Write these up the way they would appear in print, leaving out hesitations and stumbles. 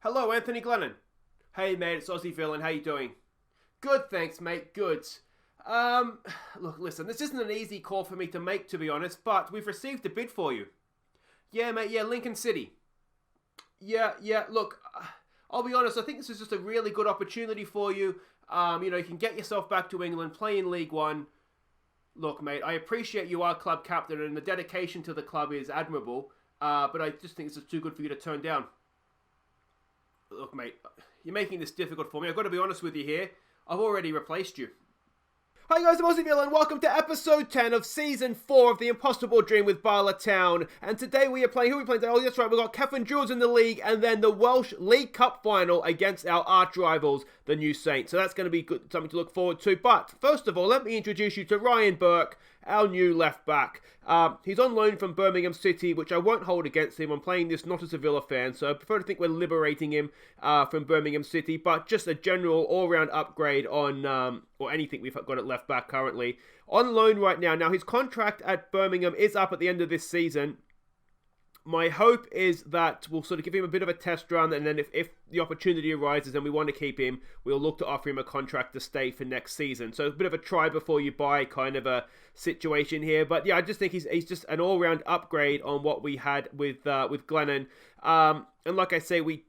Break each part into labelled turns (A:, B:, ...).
A: Hello, Anthony Glennon. Hey, mate, it's Aussie villain. How you doing? Good, thanks, mate. Good. Look, listen, this isn't an easy call for me to make, to be honest, but we've received a bid for you. Yeah, mate, yeah, Lincoln City. Yeah, look, I'll be honest, I think this is just a really good opportunity for you. You can get yourself back to England, play in League One. Look, mate, I appreciate you are club captain and the dedication to the club is admirable, but I just think this is too good for you to turn down. Look, mate, you're making this difficult for me. I've got to be honest with you here. I've already replaced you. Hi guys, I'm Aussie and welcome to episode 10 of season 4 of The Impossible Dream with Bala Town. And today we are playing, who are we playing today? Oh, that's right, we've got Cefn Druids in the league and then the Welsh League Cup Final against our arch rivals, the New Saints. So that's going to be good, something to look forward to. But first of all, let me introduce you to Ryan Burke, our new left back. He's on loan from Birmingham City, which I won't hold against him. I'm playing this not as a Villa fan, so I prefer to think we're liberating him from Birmingham City, but just a general all-round upgrade on, or anything we've got at left back currently. On loan right now. Now, his contract at Birmingham is up at the end of this season. My hope is that we'll sort of give him a bit of a test run, and then if the opportunity arises and we want to keep him, we'll look to offer him a contract to stay for next season. So a bit of a try before you buy kind of a situation here. But yeah, I just think he's just an all-round upgrade on what we had with Glennon. And like I say, we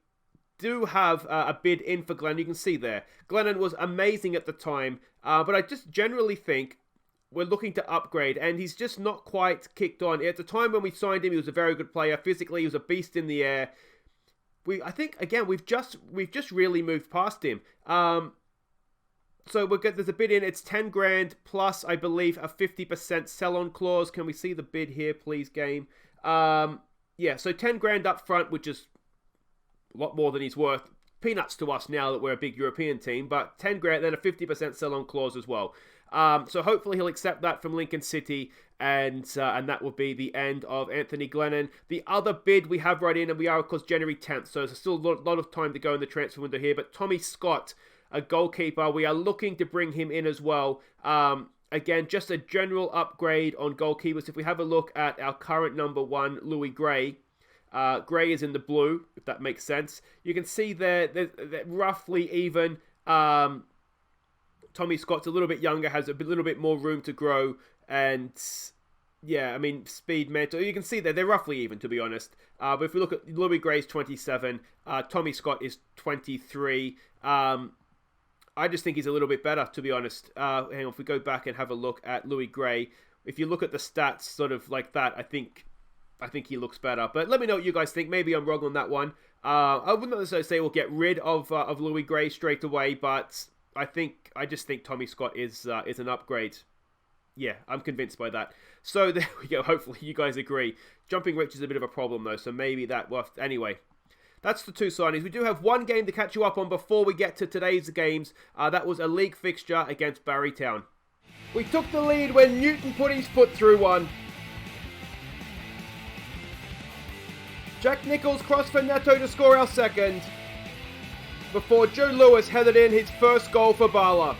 A: do have a bid in for Glennon. You can see there. Glennon was amazing at the time, but I just generally think we're looking to upgrade, and he's just not quite kicked on. At the time when we signed him, he was a very good player. Physically, he was a beast in the air. I think again we've just really moved past him. So there's a bid in. It's 10 grand plus, I believe, a 50% sell-on clause. Can we see the bid here, please, game? Yeah, so 10 grand up front, which is a lot more than he's worth. Peanuts to us now that we're a big European team, but 10 grand, then a 50% sell-on clause as well. So hopefully he'll accept that from Lincoln City, and that will be the end of Anthony Glennon. The other bid we have right in, and we are, of course, January 10th, so there's still a lot of time to go in the transfer window here, but Tommy Scott, a goalkeeper, we are looking to bring him in as well. Again, just a general upgrade on goalkeepers. If we have a look at our current number one, Louis Gray, Gray is in the blue, if that makes sense. You can see they're roughly even. Tommy Scott's a little bit younger, has a little bit more room to grow, and yeah, I mean, speed, mental. You can see they're roughly even, to be honest. But if we look at Louis Gray's 27, Tommy Scott is 23. I just think he's a little bit better, to be honest. Hang on, if we go back and have a look at Louis Gray, if you look at the stats sort of like that, I think he looks better. But let me know what you guys think. Maybe I'm wrong on that one. I wouldn't necessarily say we'll get rid of Louis Gray straight away, but I just think Tommy Scott is an upgrade. Yeah, I'm convinced by that. So there we go. Hopefully you guys agree. Jumping Rich is a bit of a problem though, so maybe that will. Anyway, that's the two signings. We do have one game to catch you up on before we get to today's games. That was a league fixture against Barrytown. We took the lead when Newton put his foot through one. Jack Nichols crossed for Neto to score our second, before Joe Lewis headed in his first goal for Bala.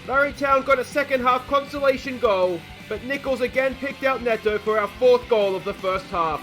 A: Barrytown got a second half consolation goal, but Nichols again picked out Neto for our fourth goal of the first half.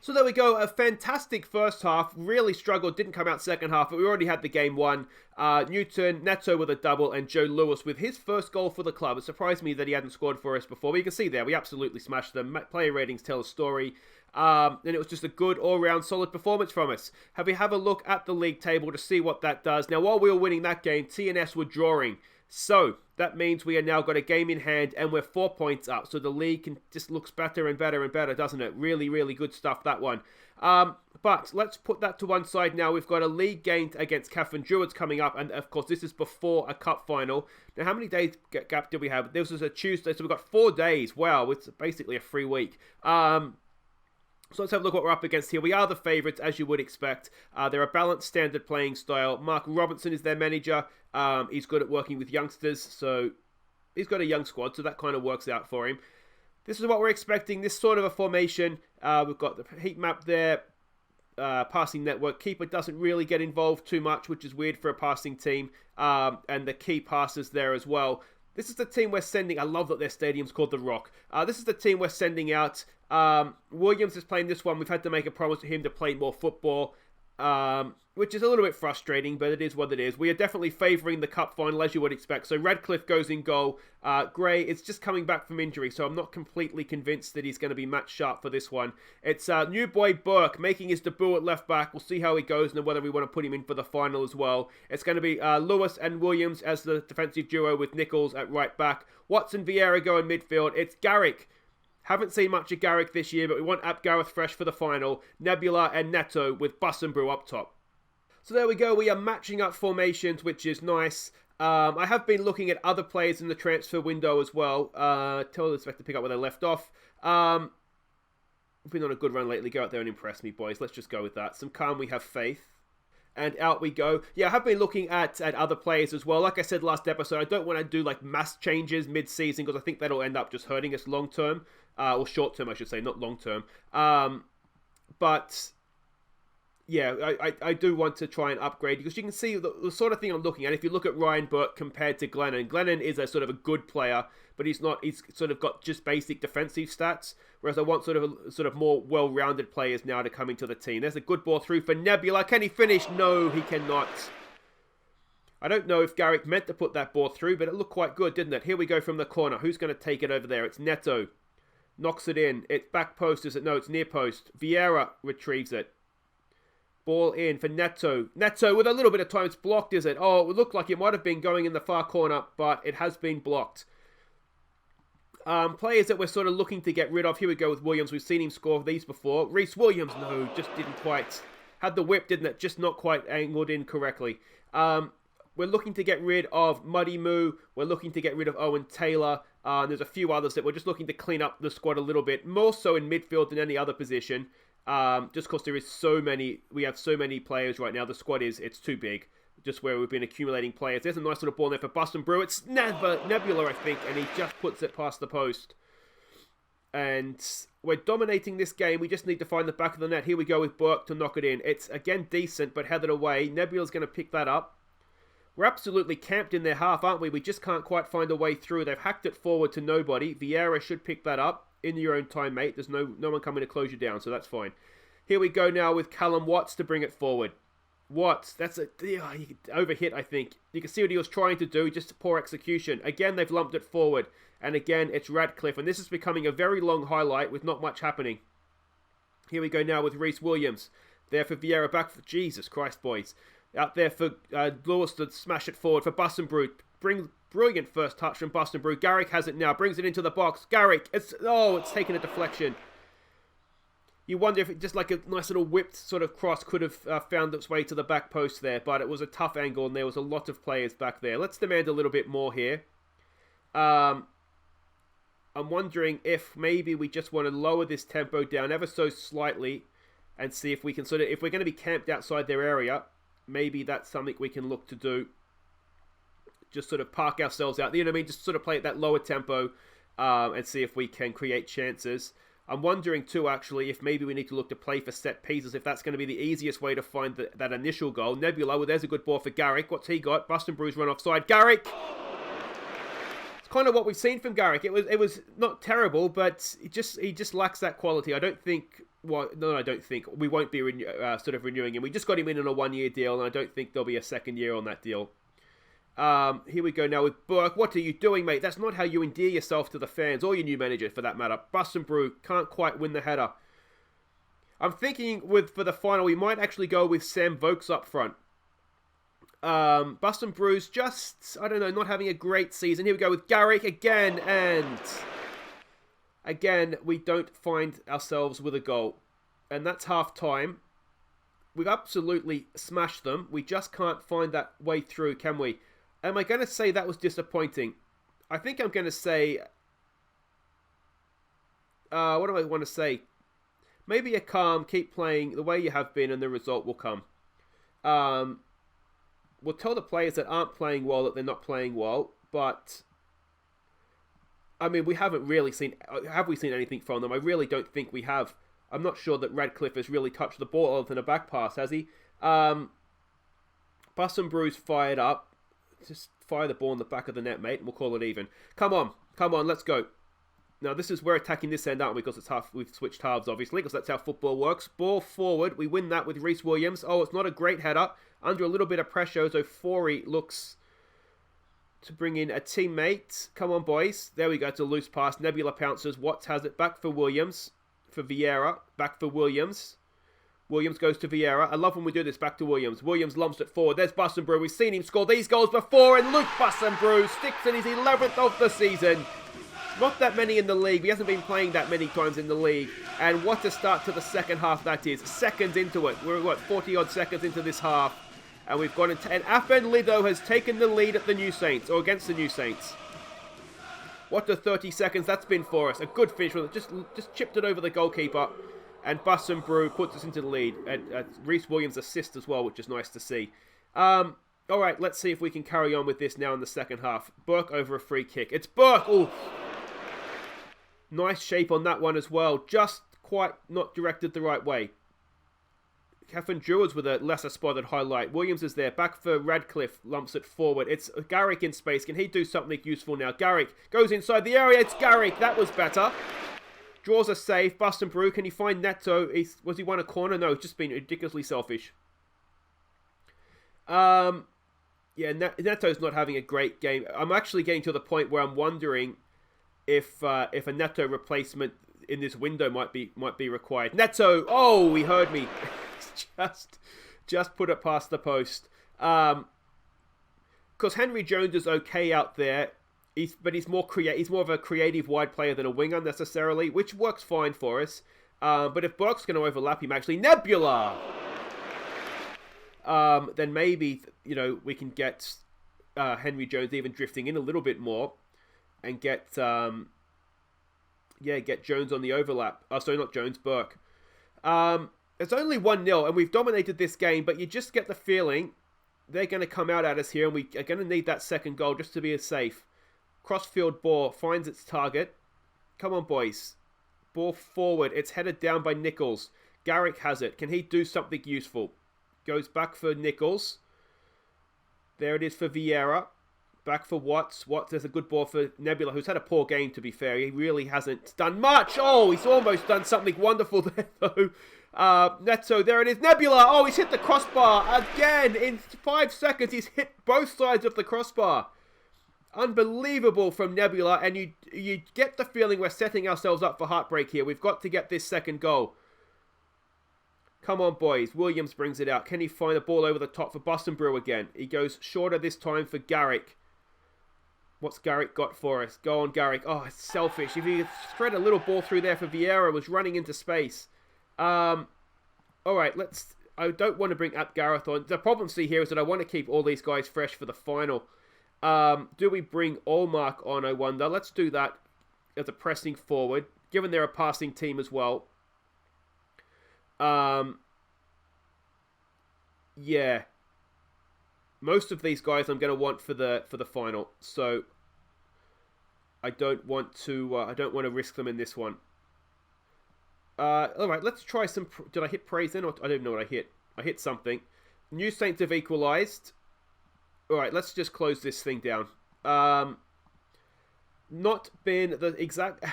A: So there we go, a fantastic first half, really struggled, didn't come out second half, but we already had the game won. Newton, Neto with a double, and Joe Lewis with his first goal for the club. It surprised me that he hadn't scored for us before, but you can see there, we absolutely smashed them. Player ratings tell a story. And it was just a good all-round solid performance from us. Have a look at the league table to see what that does. Now, while we were winning that game, TNS were drawing. So that means we have now got a game in hand and we're 4 points up. So the league just looks better and better and better, doesn't it? Really, really good stuff, that one. But let's put that to one side now. We've got a league game against Cefn Druids coming up. And of course, this is before a cup final. Now, how many days gap did we have? This was a Tuesday, so we've got 4 days. Wow, it's basically a free week. So let's have a look what we're up against here. We are the favourites, as you would expect. They're a balanced, standard playing style. Mark Robinson is their manager. He's good at working with youngsters, so he's got a young squad, so that kind of works out for him. This is what we're expecting, this sort of a formation. We've got the heat map there, passing network. Keeper doesn't really get involved too much, which is weird for a passing team. And the key passes there as well. This is the team we're sending. I love that their stadium's called The Rock. This is the team we're sending out. Williams is playing this one. We've had to make a promise to him to play more football. which is a little bit frustrating, but it is what it is. We are definitely favouring the cup final, as you would expect. So Radcliffe goes in goal. Gray is just coming back from injury, so I'm not completely convinced that he's going to be match sharp for this one. It's new boy Burke making his debut at left back. We'll see how he goes and whether we want to put him in for the final as well. It's going to be Lewis and Williams as the defensive duo with Nichols at right back. Watson, Vieira go in midfield. It's Garrick. Haven't seen much of Garrick this year, but we want Ap Gareth fresh for the final. Nebula and Neto with Bus and Brew up top. So there we go. We are matching up formations, which is nice. I have been looking at other players in the transfer window as well. Tell us to pick up where they left off. We've been on a good run lately. Go out there and impress me, boys. Let's just go with that. Some calm, we have faith. And out we go. Yeah, I have been looking at other players as well. Like I said last episode, I don't want to do like mass changes mid-season because I think that'll end up just hurting us long-term. Or short-term, I should say, not long-term. But yeah, I do want to try and upgrade because you can see the sort of thing I'm looking at. If you look at Ryan Burke compared to Glennon is a sort of a good player, but he's sort of got just basic defensive stats. Whereas I want sort of more well-rounded players now to come into the team. There's a good ball through for Nebula. Can he finish? No, he cannot. I don't know if Garrick meant to put that ball through, but it looked quite good, didn't it? Here we go from the corner. Who's going to take it over there? It's Neto. Knocks it in. It's back post, is it? No, it's near post. Vieira retrieves it. Ball in for Neto. Neto with a little bit of time. It's blocked, is it? Oh, it looked like it might have been going in the far corner, but it has been blocked. Players that we're sort of looking to get rid of. Here we go with Williams. We've seen him score these before. Reece Williams, no, just didn't quite. Had the whip, didn't it? Just not quite angled in correctly. We're looking to get rid of Muddy Moo. We're looking to get rid of Owen Taylor. There's a few others that we're just looking to clean up the squad a little bit. More so in midfield than any other position. Just because we have so many players right now. The squad it's too big. Just where we've been accumulating players. There's a nice little ball there for Bus and Brew. It's Nebula, I think, and he just puts it past the post. And we're dominating this game. We just need to find the back of the net. Here we go with Burke to knock it in. It's, again, decent, but headed away. Nebula's going to pick that up. We're absolutely camped in their half, aren't we? We just can't quite find a way through. They've hacked it forward to nobody. Vieira should pick that up. In your own time, mate. There's no one coming to close you down, so that's fine. Here we go now with Callum Watts to bring it forward. Watts, that's he overhit, I think. You can see what he was trying to do, just poor execution. Again, they've lumped it forward. And again, it's Radcliffe. And this is becoming a very long highlight with not much happening. Here we go now with Reece Williams. There for Vieira, back for... Jesus Christ, boys. Out there for Lewis to smash it forward for Bus and Brew. Brilliant first touch from Bus and Brew. Garrick has it now. Brings it into the box. Garrick, it's taken a deflection. You wonder if it just like a nice little whipped sort of cross could have found its way to the back post there. But it was a tough angle and there was a lot of players back there. Let's demand a little bit more here. I'm wondering if maybe we just want to lower this tempo down ever so slightly and see if we can if we're going to be camped outside their area, maybe that's something we can look to do. Just sort of park ourselves out. You know what I mean? Just sort of play at that lower tempo and see if we can create chances. I'm wondering too, actually, if maybe we need to look to play for set pieces, if that's going to be the easiest way to find that initial goal. Nebula, well, there's a good ball for Garrick. What's he got? Bust and Brews run offside. Garrick! It's kind of what we've seen from Garrick. It was not terrible, but he just lacks that quality. I don't think... Well, no, I don't think. We won't be renewing him. We just got him in on a one-year deal, and I don't think there'll be a second year on that deal. Here we go now with Burke. What are you doing, mate? That's not how you endear yourself to the fans, or your new manager, for that matter. Bus and Brew can't quite win the header. I'm thinking for the final, we might actually go with Sam Vokes up front. Bus and Brew's just, I don't know, not having a great season. Here we go with Garrick again, and again, we don't find ourselves with a goal. And that's half time. We've absolutely smashed them. We just can't find that way through, can we? Am I going to say that was disappointing? I think I'm going to say... what do I want to say? Maybe a calm, keep playing the way you have been and the result will come. We'll tell the players that aren't playing well that they're not playing well, but... I mean, we haven't really seen... Have we seen anything from them? I really don't think we have. I'm not sure that Radcliffe has really touched the ball other than a back pass, has he? Bus and Brew's fired up. Just fire the ball in the back of the net, mate, and we'll call it even. Come on, let's go. Now, this is we're attacking this end, aren't we? Because it's half. We've switched halves, obviously, because that's how football works. Ball forward. We win that with Rhys Williams. Oh, it's not a great header. Under a little bit of pressure, so Forey looks to bring in a teammate. Come on, boys. There we go. It's a loose pass. Nebula pounces. Watts has it. Back for Williams. For Vieira. Back for Williams. Williams goes to Vieira. I love when we do this. Back to Williams. Williams lumps it forward. There's Bussenbrew. We've seen him score these goals before. And Luke Bussenbrew sticks in his 11th of the season. Not that many in the league. He hasn't been playing that many times in the league. And what a start to the second half that is. Seconds into it. We're, 40-odd seconds into this half. And we've gone into... And FM20 has taken the lead at the New Saints. Or against the New Saints. What a 30 seconds that's been for us. A good finish. Just chipped it over the goalkeeper. And Bussenbrew puts us into the lead. And Rhys Williams assist as well, which is nice to see. All right, let's see if we can carry on with this now in the second half. Burke over a free kick. It's Burke! Ooh. Nice shape on that one as well. Just quite not directed the right way. Cefn Druids with a lesser spotted highlight. Williams is there. Back for Radcliffe. Lumps it forward. It's Garrick in space. Can he do something useful now? Garrick goes inside the area. It's Garrick. That was better. Draws a save. Bussenbrew. Can he find Neto? Was he won a corner? No, it's just been ridiculously selfish. Yeah, Neto's not having a great game. I'm actually getting to the point where I'm wondering if a Neto replacement in this window might be required. Neto! Oh, he heard me. just put it past the post. Because Henry Jones is okay out there. But he's more of a creative wide player than a winger necessarily, which works fine for us. But if Burke's going to overlap him, actually, Nebula! Then maybe, we can get Henry Jones even drifting in a little bit more and get Jones on the overlap. Oh, sorry, not Jones, Burke. It's only 1-0 and we've dominated this game, but you just get the feeling they're going to come out at us here and we are going to need that second goal just to be as safe. Crossfield ball finds its target. Come on, boys. Ball forward. It's headed down by Nichols. Garrick has it. Can he do something useful? Goes back for Nichols. There it is for Vieira. Back for Watts. Watts, there's a good ball for Nebula, who's had a poor game, to be fair. He really hasn't done much. Oh, he's almost done something wonderful there, though. Neto, there it is. Nebula! Oh, he's hit the crossbar again. In 5 seconds, he's hit both sides of the crossbar. Unbelievable from Nebula, and you get the feeling we're setting ourselves up for heartbreak here. We've got to get this second goal. Come on, boys. Williams brings it out. Can he find a ball over the top for Bussenbrew again? He goes shorter this time for Garrick. What's Garrick got for us? Go on, Garrick. Oh, it's selfish. If he had thread a little ball through there for Vieira, was running into space. All right, I don't want to bring up Gareth on. The problem, see, here is that I want to keep all these guys fresh for the final. Do we bring Allmark on, I wonder? Let's do that as a pressing forward, given they're a passing team as well. Yeah. Most of these guys I'm going to want for the final, so I don't want to risk them in this one. All right, let's try some. Did I hit praise in, or I don't know what I hit? I hit something. New Saints have equalised. All right, let's just close this thing down. Not been the exact...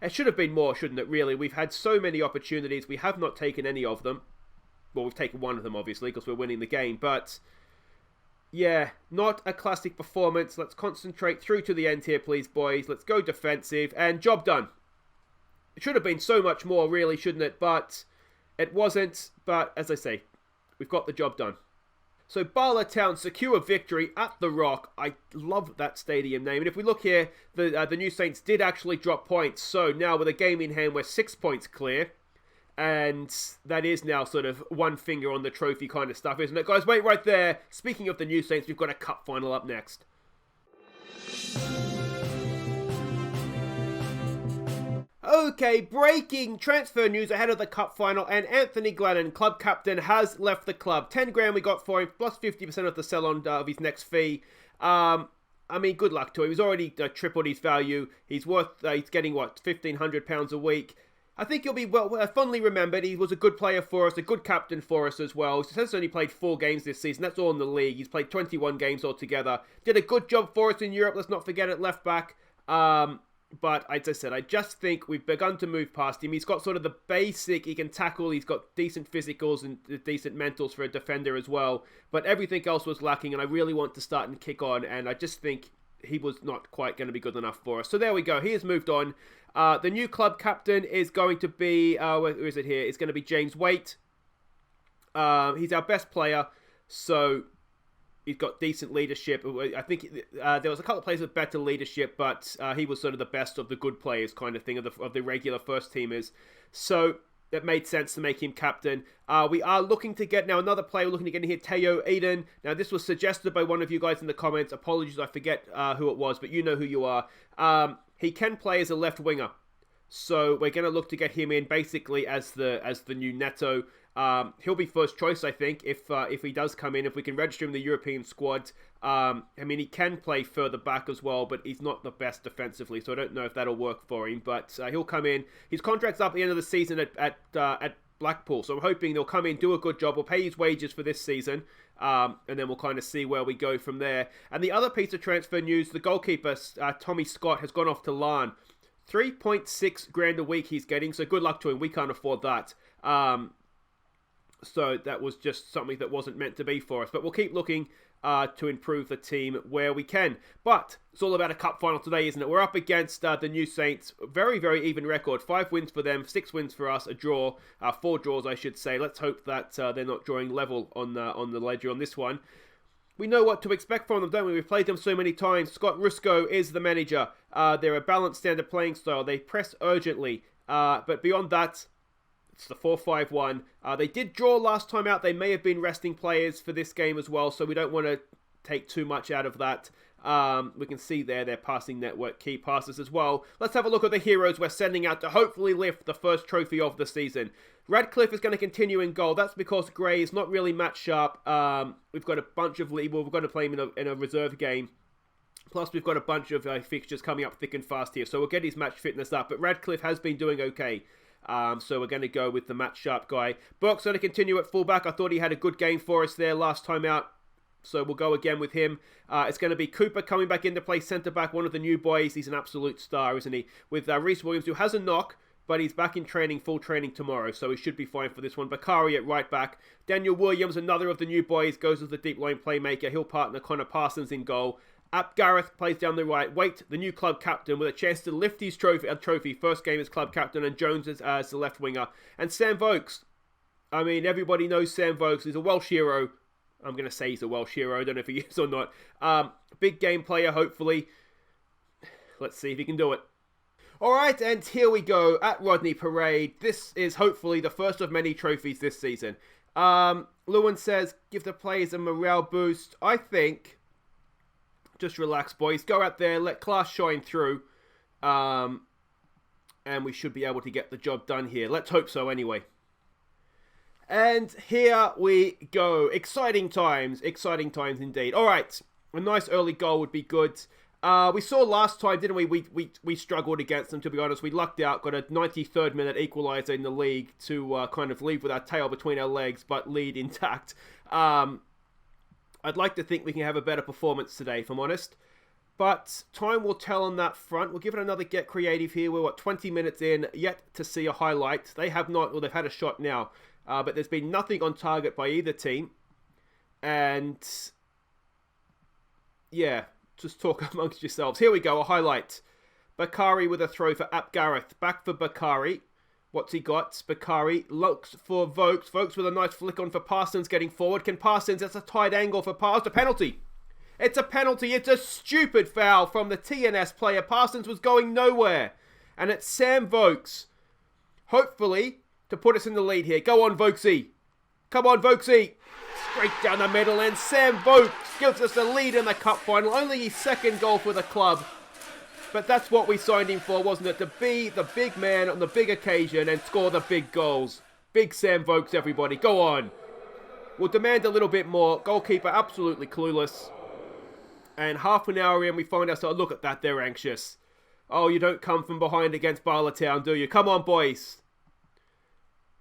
A: It should have been more, shouldn't it, really? We've had so many opportunities. We have not taken any of them. Well, we've taken one of them, obviously, because we're winning the game. But, yeah, not a classic performance. Let's concentrate through to the end here, please, boys. Let's go defensive. And job done. It should have been so much more, really, shouldn't it? But it wasn't. But, as I say, we've got the job done. So Bala Town secure victory at the Rock. I love that stadium name. And if we look here, the New Saints did actually drop points. So now with a game in hand, we're 6 points clear. And that is now sort of one finger on the trophy kind of stuff, isn't it? Guys, wait right there. Speaking of the New Saints, we've got a cup final up next. Okay, breaking transfer news ahead of the cup final, and Anthony Glennon, club captain, has left the club. 10 grand we got for him, plus 50% of the sell-on of his next fee. I mean, good luck to him. He's already tripled his value. He's getting, what, £1,500 a week. I think he'll be fondly remembered. He was a good player for us, a good captain for us as well. He has only played 4 games this season. That's all in the league. He's played 21 games altogether. Did a good job for us in Europe. Let's not forget it, left back. But as I said, I just think we've begun to move past him. He's got sort of the basic, he can tackle, he's got decent physicals and decent mentals for a defender as well. But everything else was lacking, and I really want to start and kick on, and I just think he was not quite going to be good enough for us. So there we go, he has moved on. The new club captain is going to be, where is it here? It's going to be James Waite. He's our best player, so he's got decent leadership. I think there was a couple of players with better leadership, but he was sort of the best of the good players kind of thing, of the regular first teamers. So it made sense to make him captain. We are looking to get now another player. We're looking to get in here, Teo Eden. Now this was suggested by one of you guys in the comments. Apologies, I forget who it was, but you know who you are. He can play as a left winger. So we're going to look to get him in basically as the new Neto. He'll be first choice, I think, if he does come in. If we can register him in the European squad. I mean, he can play further back as well, but he's not the best defensively, so I don't know if that'll work for him. But he'll come in. His contract's up at the end of the season at Blackpool, so I'm hoping they'll come in, do a good job. We'll pay his wages for this season, and then we'll kind of see where we go from there. And the other piece of transfer news, the goalkeeper, Tommy Scott, has gone off to Larne. 3.6 grand a week he's getting, so good luck to him. We can't afford that. So that was just something that wasn't meant to be for us. But we'll keep looking to improve the team where we can. But it's all about a cup final today, isn't it? We're up against the New Saints. Very, very even record. 5 wins for them, 6 wins for us, a draw. 4 draws, I should say. Let's hope that they're not drawing level on the ledger on this one. We know what to expect from them, don't we? We've played them so many times. Scott Rusco is the manager. They're a balanced standard playing style. They press urgently. But beyond that, it's the 4-5-1. They did draw last time out. They may have been resting players for this game as well, so we don't want to take too much out of that. We can see there their passing network, key passes as well. Let's have a look at the heroes we're sending out to hopefully lift the first trophy of the season. Radcliffe is going to continue in goal. That's because Gray is not really match sharp. We've got a bunch of we've got to play him in a reserve game. Plus, we've got a bunch of fixtures coming up thick and fast here, so we'll get his match fitness up. But Radcliffe has been doing okay. So we're going to go with the match sharp guy. Burke's going to continue at fullback. I thought he had a good game for us there last time out. So we'll go again with him. It's going to be Cooper coming back into play centre-back, one of the new boys. He's an absolute star, isn't he? With Reece Williams, who has a knock, but he's back in training, full training tomorrow, so he should be fine for this one. Bakari at right back. Daniel Williams, another of the new boys, goes as the deep line playmaker. He'll partner Connor Parsons in goal. Ap Gareth plays down the right. Waite, the new club captain, with a chance to lift his trophy. First game as club captain, and Jones as the left winger. And Sam Vokes. I mean, everybody knows Sam Vokes. He's a Welsh hero. I'm going to say he's a Welsh hero. I don't know if he is or not. Big game player, hopefully. Let's see if he can do it. Alright, and here we go at Rodney Parade. This is hopefully the first of many trophies this season. Lewin says, give the players a morale boost. I think, just relax, boys. Go out there, let class shine through. And we should be able to get the job done here. Let's hope so anyway. And here we go. Exciting times indeed. Alright, a nice early goal would be good. We saw last time, didn't we? We struggled against them, to be honest. We lucked out, got a 93rd minute equaliser in the league to kind of leave with our tail between our legs, but lead intact. I'd like to think we can have a better performance today, if I'm honest. But time will tell on that front. We'll give it another get creative here. We're, 20 minutes in, yet to see a highlight. They have not, well, they've had a shot now. But there's been nothing on target by either team. And, yeah, just talk amongst yourselves. Here we go, a highlight. Bakari with a throw for Ap Gareth. Back for Bakari. What's he got? Bakari looks for Vokes. Vokes with a nice flick on for Parsons getting forward. Can Parsons, that's a tight angle for Parsons. A penalty. It's a penalty. It's a stupid foul from the TNS player. Parsons was going nowhere. And it's Sam Vokes. Hopefully, to put us in the lead here. Go on, Vokesy. Come on, Vokesy. Straight down the middle, and Sam Vokes gives us a lead in the cup final. Only his second goal for the club. But that's what we signed him for, wasn't it? To be the big man on the big occasion and score the big goals. Big Sam Vokes, everybody. Go on. We'll demand a little bit more. Goalkeeper absolutely clueless. And half an hour in, we find ourselves, look at that, they're anxious. Oh, you don't come from behind against Bala Town, do you? Come on, boys.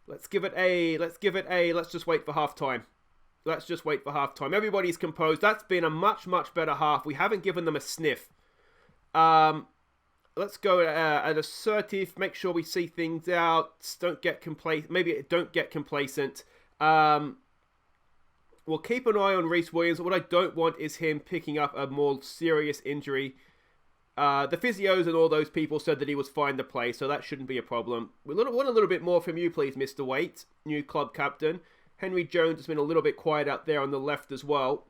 A: Let's give it a. Let's just wait for half-time. Everybody's composed. That's been a much, much better half. We haven't given them a sniff. I let's go at assertive. Make sure we see things out. Don't get complacent. Maybe don't get complacent. We'll keep an eye on Rhys Williams. What I don't want is him picking up a more serious injury. The physios and all those people said that he was fine to play, so that shouldn't be a problem. We want a little bit more from you, please, Mr. Waite, new club captain. Henry Jones has been a little bit quiet out there on the left as well.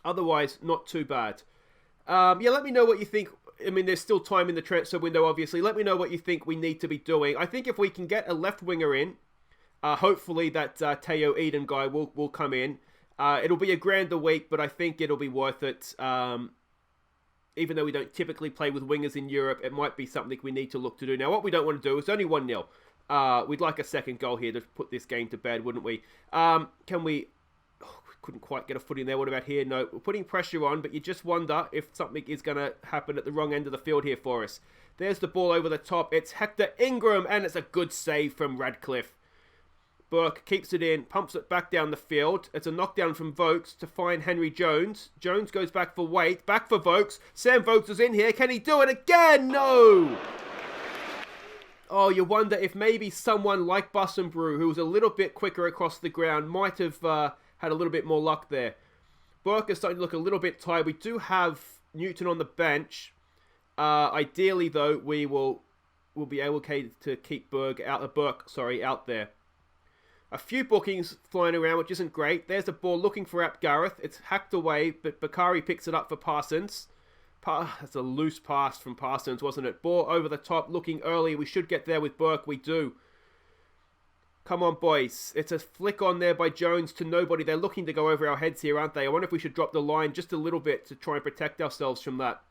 A: Otherwise, not too bad. Yeah, let me know what you think. I mean, there's still time in the transfer window, obviously. Let me know what you think we need to be doing. I think if we can get a left winger in, hopefully that Teo Eden guy will come in. It'll be $1,000 a week, but I think it'll be worth it. Even though we don't typically play with wingers in Europe, it might be something we need to look to do. Now, what we don't want to do is only 1-0. We'd like a second goal here to put this game to bed, wouldn't we? Can we... Oh, we couldn't quite get a foot in there. What about here? No, we're putting pressure on, but you just wonder if something is going to happen at the wrong end of the field here for us. There's the ball over the top. It's Hector Ingram, and it's a good save from Radcliffe. Burke keeps it in, pumps it back down the field. It's a knockdown from Vokes to find Henry Jones. Jones goes back for Waite, back for Vokes. Sam Vokes is in here. Can he do it again? No! Oh, you wonder if maybe someone like Bussenbrew, who was a little bit quicker across the ground, might have had a little bit more luck there. Burke is starting to look a little bit tired. We do have Newton on the bench. Ideally, though, we'll be able to keep Burke out there. A few bookings flying around, which isn't great. There's the ball looking for Ap Gareth. It's hacked away, but Bakari picks it up for Parsons. That's a loose pass from Parsons, wasn't it? Ball over the top, looking early. We should get there with Burke. We do. Come on, boys. It's a flick on there by Jones to nobody. They're looking to go over our heads here, aren't they? I wonder if we should drop the line just a little bit to try and protect ourselves from that.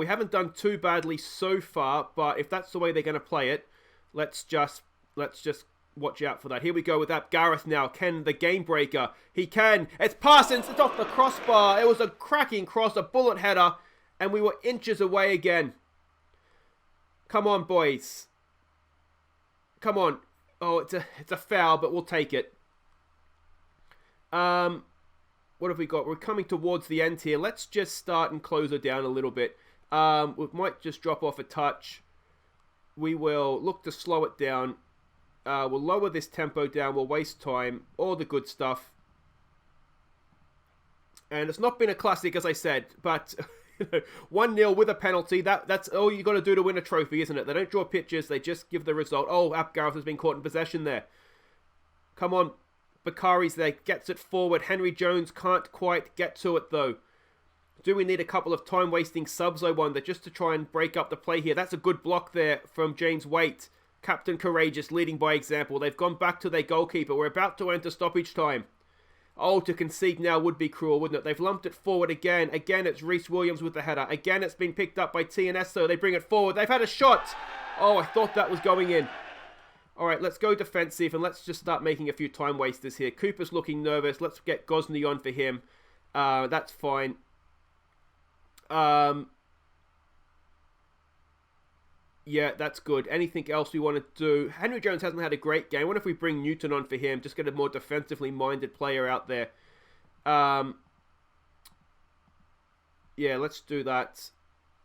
A: We haven't done too badly so far, but if that's the way they're going to play it, let's just watch out for that. Here we go with that Gareth now. Ken, the game breaker. He can. It's Parsons. It's off the crossbar. It was a cracking cross, a bullet header, and we were inches away again. Come on, boys. Come on. Oh, it's a foul, but we'll take it. What have we got? We're coming towards the end here. Let's just start and close her down a little bit. We might just drop off a touch. We will look to slow it down. We'll lower this tempo down. We'll waste time. All the good stuff. And it's not been a classic, as I said, but 1-0 with a penalty. That's all you got to do to win a trophy, isn't it? They don't draw pictures. They just give the result. Oh, Ap Gareth has been caught in possession there. Come on. Bakari's there. Gets it forward. Henry Jones can't quite get to it, though. Do we need a couple of time-wasting subs, I wonder, just to try and break up the play here? That's a good block there from James Waite. Captain Courageous, leading by example. They've gone back to their goalkeeper. We're about to enter stoppage time. Oh, to concede now would be cruel, wouldn't it? They've lumped it forward again. Again, it's Rhys Williams with the header. Again, it's been picked up by TNS, so they bring it forward. They've had a shot. Oh, I thought that was going in. All right, let's go defensive, and let's just start making a few time wasters here. Cooper's looking nervous. Let's get Gosney on for him. That's fine. Yeah, that's good. Anything else we want to do? Henry Jones hasn't had a great game. I wonder if we bring Newton on for him. Just get a more defensively minded player out there. Yeah, let's do that.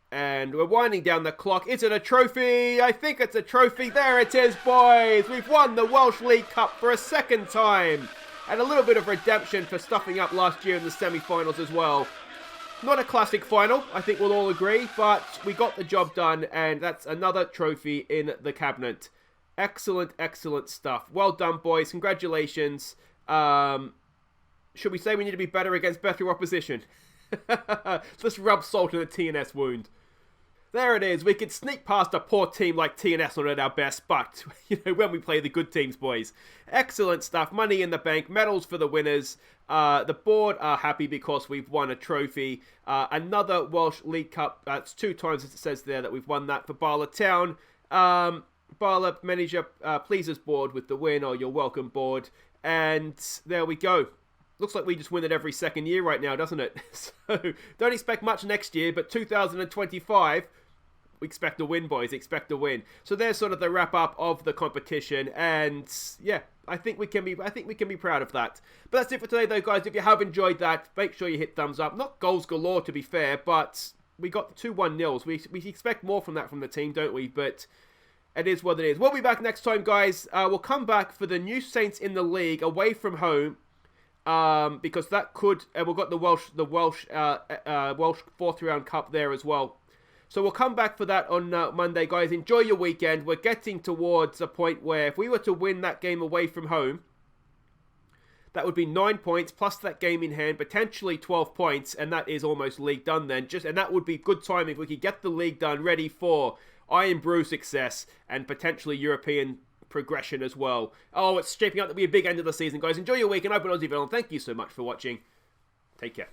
A: And we're winding down the clock. Is it a trophy? I think it's a trophy. There it is, boys. We've won the Welsh League Cup for a second time. And a little bit of redemption for stuffing up last year in the semi-finals as well. Not a classic final, I think we'll all agree, but we got the job done, and that's another trophy in the cabinet. Excellent, excellent stuff. Well done, boys. Congratulations. Should we say we need to be better against better opposition? Let's rub salt in the TNS wound. There it is. We could sneak past a poor team like TNS not at our best, but when we play the good teams, boys. Excellent stuff. Money in the bank. Medals for the winners. The board are happy because we've won a trophy. Another Welsh League Cup. It's 2 times, as it says there, that we've won that for Bala Town. Bala manager pleases board with the win. Oh, you're welcome, board. And there we go. Looks like we just win it every second year right now, doesn't it? So don't expect much next year, but 2025... we expect a win, boys. Expect a win. So there's sort of the wrap up of the competition, and yeah, I think we can be proud of that. But that's it for today, though, guys. If you have enjoyed that, make sure you hit thumbs up. Not goals galore, to be fair, but we got 2-1 nils. We expect more from that from the team, don't we? But it is what it is. We'll be back next time, guys. We'll come back for the new Saints in the league away from home, because that could. We've got the Welsh fourth round cup there as well. So we'll come back for that on Monday, guys. Enjoy your weekend. We're getting towards a point where if we were to win that game away from home, that would be 9 points plus that game in hand, potentially 12 points, and that is almost league done then. And that would be good timing if we could get the league done ready for Iron Brew success and potentially European progression as well. Oh, it's shaping up to be a big end of the season, guys. Enjoy your week, and I've been Aussie Villain. Thank you so much for watching. Take care.